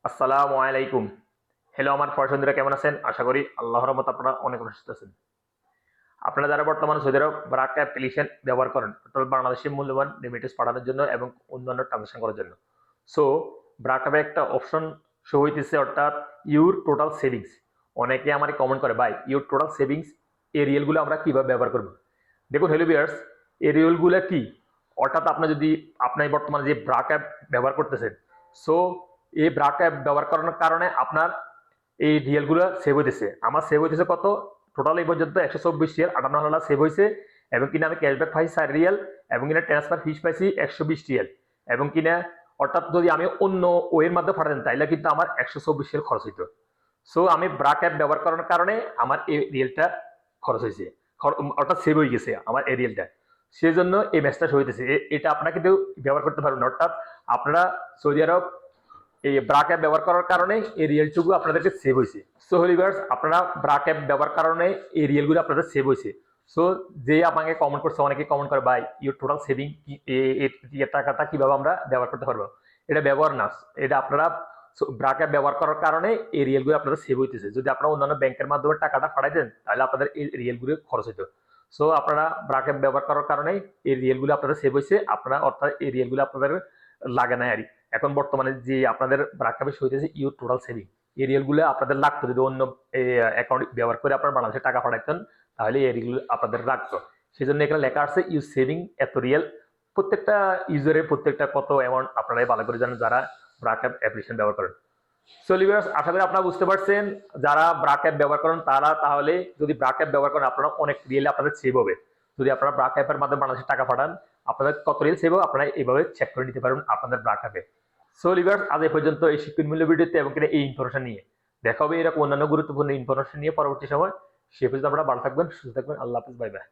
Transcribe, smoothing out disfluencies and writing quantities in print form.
আসসালামু আলাইকুম। হ্যালো আমার পছন্দরা কেমন আছেন? আশা করি আল্লাহর রহমতে আপনারা অনেক ভালো আছেন। আপনারা যারা বর্তমানে সৌদি আরব ব্রাক অ্যাপ্লিকেশন ব্যবহার করেন, টোটাল বাংলাদেশি মূল্যবান রেমিটেন্স পাঠানোর জন্য এবং অন্যান্য ট্রান্সাকশন করার জন্য। সো ব্রাক অ্যাপে একটা অপশন শো হইতেছে, অর্থাৎ ইউর টোটাল সেভিংস। অনেকে আমারে কমেন্ট করে, ভাই ইউর টোটাল সেভিংস এই রিয়েলগুলো আমরা কিভাবে ব্যবহার করব? দেখুন হ্যালো ভিউয়ার্স, এই রিয়েলগুলো কি? অর্থাৎ আপনি বর্তমানে যে ব্রাক অ্যাপ ব্যবহার করতেছেন, সো এই ব্রাক অ্যাপ ব্যবহার করার কারণে আপনার এই রিয়েলগুলো সেভ হইতেছে। আমার সেভ হইতেছে কত? টোটাল এই পর্যন্ত 124 রিয়াল 58 ডলার সেভ হয়েছে, এবং কিনা আমি ক্যাশব্যাক পাইছি 4 রিয়াল, এবং কিনা ট্রান্সফার ফিস পাইছি 120 রিয়াল, এবং কিনা অর্থাৎ যদি আমি অন্য ওয়ের মাধ্যমে পাঠাতেন তাইলে কিন্তু আমার 124 রিয়াল খরচ হইতো। সো আমি ব্রাক অ্যাপ ব্যবহার করার কারণে আমার এই রিয়েলটা খরচ হয়েছে, অর্থাৎ সেভ হয়ে গেছে আমার এই রিয়েলটা। সেই জন্য এই ম্যাচটা হইতেছে। এটা আপনারা কিন্তু ব্যবহার করতে পারবেন, অর্থাৎ আপনারা সৌদি আরব এই ব্রাক অ্যাপ ব্যবহার করার কারণে এই রিয়েলটুকু আপনাদেরকে সেভ হয়েছে। সো ভিউয়ার্স, আপনারা ব্রাক অ্যাপ ব্যবহার কারণে এই রিয়েলগুলো আপনাদের সেভ হয়েছে। সো যে আমাকে কমেন্ট করছে, অনেকে কমেন্ট করে, ভাই ইউর টোটাল সেভিং টাকাটা কিভাবে আমরা ব্যবহার করতে পারবো? এটা ব্যবহার না, এটা আপনারা ব্রাক অ্যাপ ব্যবহার করার কারণে এই রিয়েলগুলো আপনাদের সেভ হইতেছে। যদি আপনারা অন্যান্য ব্যাংকের মাধ্যমে টাকাটা পাঠাই দেন তাহলে আপনাদের এই রিয়েলগুলো খরচ হইতো। সো আপনারা ব্রাক অ্যাপ ব্যবহার করার কারণে এই রিয়েলগুলো আপনাদের সেভ হয়েছে, আপনারা অর্থাৎ এই রিয়েলগুলো আপনাদের লাগে না আর। এখন বর্তমানে যে আপনাদের ব্রাকাবে হইতেছে ইউর টোটাল সেভিং, এই রিয়েলগুলো আপনাদের লাগতো যদি অন্য অ্যাকাউন্ট ব্যবহার করে আপনার বাংলাদেশে টাকা পাঠাইতেন, তাহলে এই রিয়েলগুলো আপনাদের লাগতো। সেই জন্য এখানে লেখা আছে ইউজ সেভিং এত রিয়েল। প্রত্যেকটা ইউজারের প্রত্যেকটা কত অ্যামাউন্ট আপনারাই ভালো করে জানেন যারা ব্রাক অ্যাপ অ্যাপ্লিকেশন ব্যবহার করেন। সো লিভার্স, আশা করি আপনারা বুঝতে পারছেন, যারা ব্রাক অ্যাপ ব্যবহার করেন তারা তাহলে যদি ব্রাক অ্যাপ ব্যবহার করেন আপনারা অনেক রিয়েল আপনাদের সেভ হবে। যদি আপনারা ব্রাক অ্যাপের মাধ্যমে বাংলাদেশে টাকা পাঠান, আপনাদের কত রিয়েল সেভ হবে আপনারা এইভাবে চেক করে নিতে পারবেন আপনাদের ব্রাক অ্যাপে। সো লিভার্স, আজ এই পর্যন্ত এই শিক্ষণমূল্য ভিডিওতে এবং এই ইনফরমেশন নিয়ে। দেখা হবে এরকম অন্যান্য গুরুত্বপূর্ণ ইনফরমেশন নিয়ে পরবর্তী সময়। সে পর্যন্ত আপনারা ভালো থাকবেন, সুস্থ থাকবেন। আল্লাহ হাফিজ, বাই বাই।